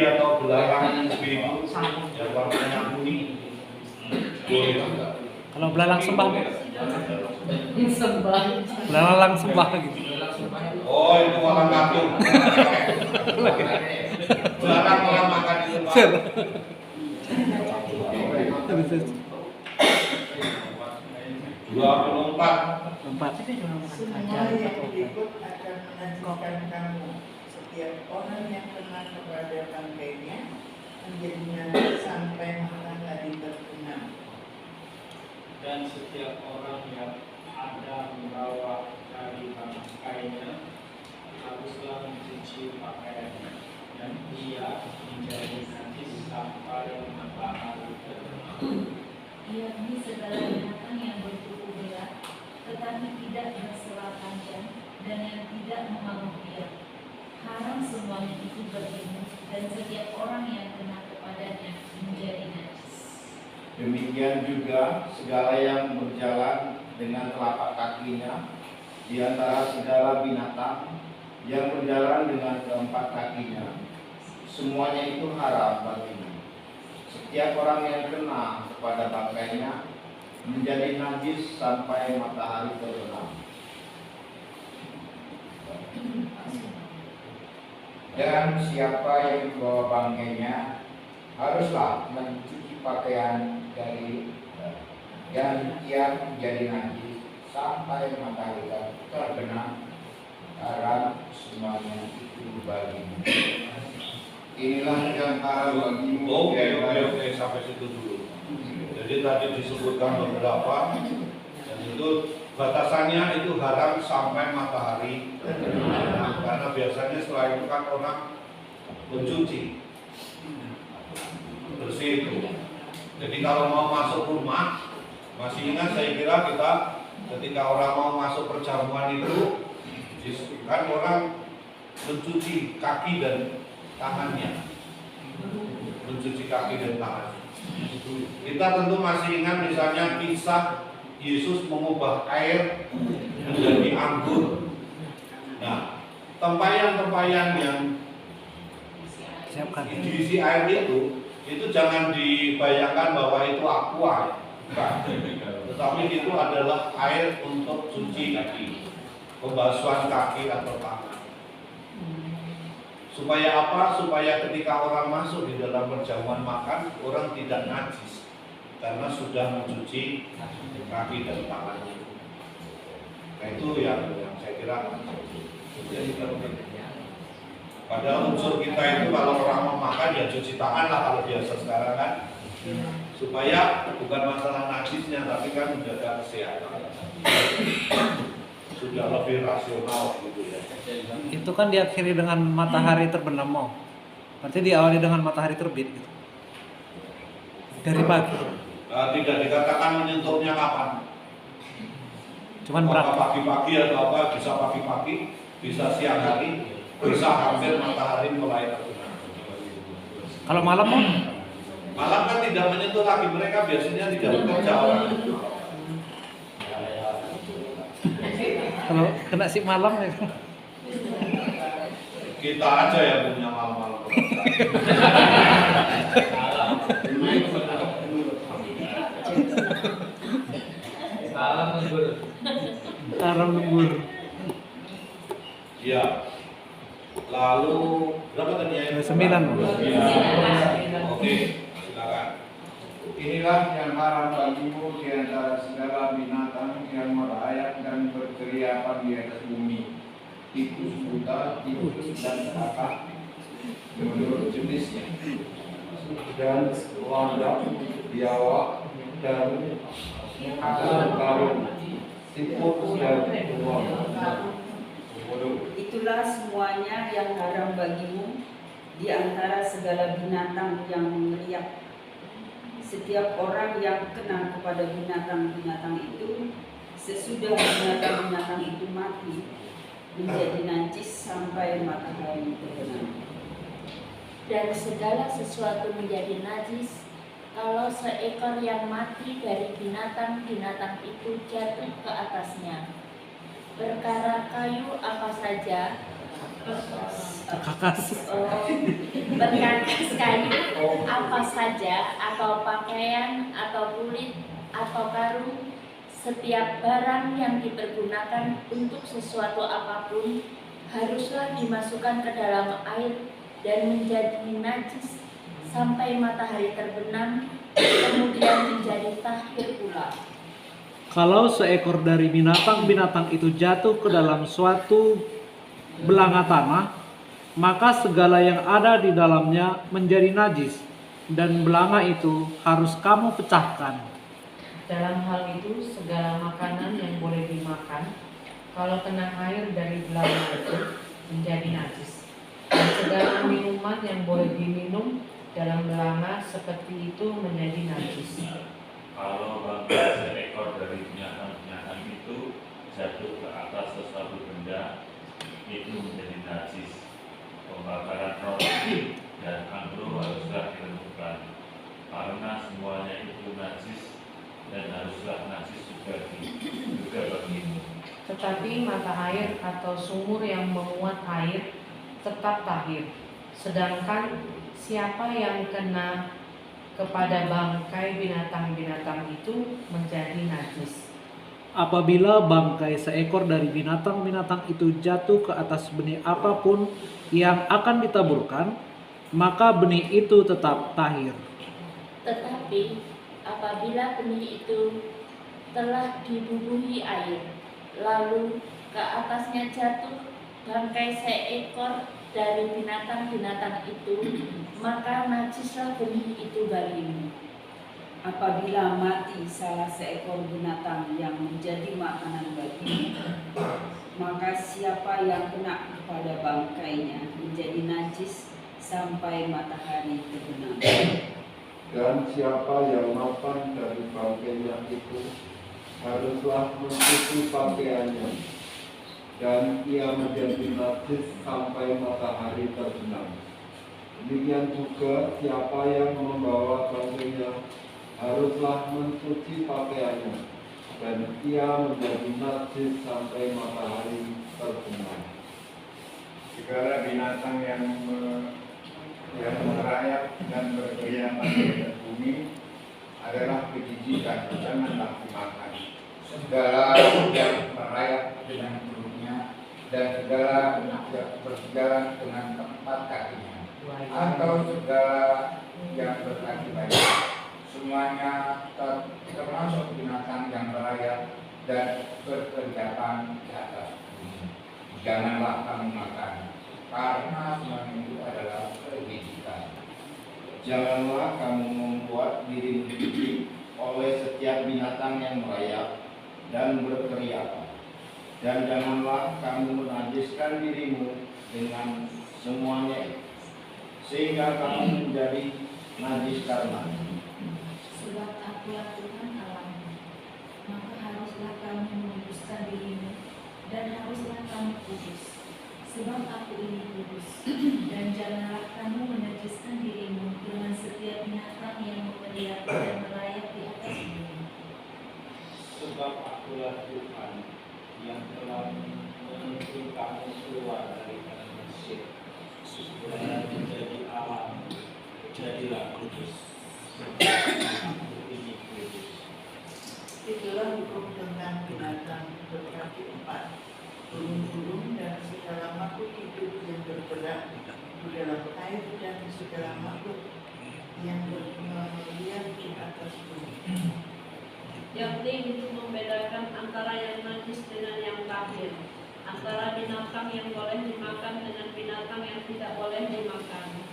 atau belalang biru yang warnanya kuning. Boleh juga. Kalau belalang sembah, Sembah. belalang sembah gitu. Oh, itu orang kampung. Belalang orang makan itu Pak. 24. Semua yang berikut akan menantikan kamu. Setiap orang yang kena kepada bangkainya menjadi najis sampai matahari terbenam. Dan setiap orang yang ada membawa dari bangkainya haruslah mencuci pakaiannya, dan ia menjadi najis sampai matahari terbenam. Yakni segala binatang yang bertubuh berat, tetapi tidak bersela panjang dan yang tidak memangguk dia. Haram semuanya itu berilmu, dan setiap orang yang kena kepadanya menjadi najis. Demikian juga segala yang berjalan dengan telapak kakinya di antara segala binatang yang berjalan dengan keempat kakinya, semuanya itu haram bagimu. Setiap orang yang kena kepada bangkainya menjadi najis sampai matahari terbenam. Dan siapa yang membawa bangkainya haruslah mencuci pakaian dari dan ia menjadi najis sampai matahari terbenam. Haram semuanya itu bagimu. Inilah yang haram bagimu. Oke, sampai situ dulu. Jadi tadi disebutkan beberapa, dan itu batasannya itu haram sampai matahari terbenam. Karena biasanya setelah itu kan orang mencuci bersih itu. Jadi kalau mau masuk rumah, masih ingat saya kira kita ketika orang mau masuk perjamuan itu kan orang mencuci kaki dan tangannya, mencuci kaki dan tangannya. Kita tentu masih ingat misalnya kisah Yesus mengubah air menjadi anggur. Nah, tempayan-tempayan yang diisi air itu jangan dibayangkan bahwa itu aqua, bukan. Tetapi itu adalah air untuk cuci kaki, pembasuhan kaki atau tangan. Supaya apa? Supaya ketika orang masuk di dalam perjamuan makan, orang tidak najis karena sudah mencuci kaki dan tangannya. Nah, itu yang saya kira menjadi penting. Padahal unsur kita itu kalau orang mau makan ya cuci tangan lah kalau biasa sekarang kan, supaya bukan masalah najisnya tapi kan menjaga kesehatan. Sudah lebih rasional gitu ya. Itu kan diakhiri dengan matahari terbenam mau. Berarti diawali dengan matahari terbit gitu. Dari pagi. Tidak dikatakan menyentuhnya kapan. Cuman apakah pagi-pagi atau apa, bisa pagi-pagi, bisa siang hari, bisa hampir matahari mulai terbenam. Kalau malam mau? Malam kan tidak menyentuh lagi, mereka biasanya tidak bekerja orang. Kalau kena si malam ya. Kita aja yang punya malam-malam. Aram lembur. Ya. Lalu berapa tadi ya? 9. Oke, silakan. Inilah yang haram bagimu di antara segala binatang yang merayap dan berkeriapan di atas bumi, tikus buta, tikus dan serakah menurut jenisnya, dan landak, biawak, dan karung, tikus dan uang. Itulah semuanya yang haram bagimu di antara segala binatang yang mengeriak. Setiap orang yang kena kepada binatang-binatang itu, sesudah binatang-binatang itu mati, menjadi najis sampai matahari terbenam. Dan segala sesuatu menjadi najis kalau seekor yang mati dari binatang-binatang itu jatuh ke atasnya. Perkara kayu apa saja Kakas. berkakas kayu apa saja atau pakaian atau kulit atau karung, setiap barang yang dipergunakan untuk sesuatu apapun haruslah dimasukkan ke dalam air dan menjadi najis sampai matahari terbenam, kemudian menjadi tahir pula. Kalau seekor dari binatang-binatang itu jatuh ke dalam suatu belanga tanah, maka segala yang ada di dalamnya menjadi najis, dan belanga itu harus kamu pecahkan. Dalam hal itu, segala makanan yang boleh dimakan, kalau kena air dari belanga itu, menjadi najis. Dan segala minuman yang boleh diminum dalam belanga seperti itu menjadi najis. Kalau bangkai seekor dari binatang-binatang itu jatuh ke atas sesuatu benda, itu menjadi najis. Pembakaran roti dan anggur haruslah dilakukan, karena semuanya itu najis dan haruslah najis juga bagimu. Tetapi mata air atau sumur yang memuat air tetap tahir. Sedangkan siapa yang kena kepada bangkai binatang-binatang itu menjadi najis. Apabila bangkai seekor dari binatang-binatang itu jatuh ke atas benih apapun yang akan ditaburkan, maka benih itu tetap tahir. Tetapi apabila benih itu telah dibubuhi air, lalu ke atasnya jatuh bangkai seekor dari binatang-binatang itu, maka najislah benih itu bagimu. Apabila mati salah seekor binatang yang menjadi makanan bagimu, maka siapa yang kena kepada bangkainya menjadi najis sampai matahari terbenam. Dan siapa yang makan dari bangkainya itu haruslah mencuci pakaiannya, dan ia menjadi najis sampai matahari terbenam. Demikian juga siapa yang membawa bangkainya haruslah mencuci pakaiannya, dan ia menjadi najis sampai matahari terbenam. Segala binatang yang merayap dan berkeliaran di bumi adalah kejijikan, janganlah dimakan. Segala yang merayap dengan perutnya dan segala yang berjalan dengan empat kakinya, atau segala yang berkaki banyak, semuanya termasuk binatang yang merayap dan berkeliaran di atas bumi. Janganlah kamu makan, karena semuanya itu adalah kejijikan. Janganlah kamu membuat dirimu jijik oleh setiap binatang yang merayap dan berteriakan. Dan janganlah kamu menajiskan dirimu dengan semuanya, sehingga kamu menjadi najis karena. Sebab akulah Tuhan Allahmu, maka haruslah kamu menguduskan dirimu, dan haruslah kamu kudus. Sebab aku ini kudus, dan janganlah kamu menajiskan dirimu dengan setiap binatang yang memeriak dan merayap di atas bumi. Sebab akulah Tuhan yang telah menuntun kamu keluar dari tanah Mesir, supaya menjadi Allah, jadilah kudus. Aku ini kudus. Itulah hukum tentang binatang berkaki empat, burung-burung dan segala makhluk hidup yang bergerak di dalam air dan segala makhluk yang berliar di atas bumi. Yakni untuk membedakan antara yang najis dengan yang tahir, antara binatang yang boleh dimakan dengan binatang yang tidak boleh dimakan.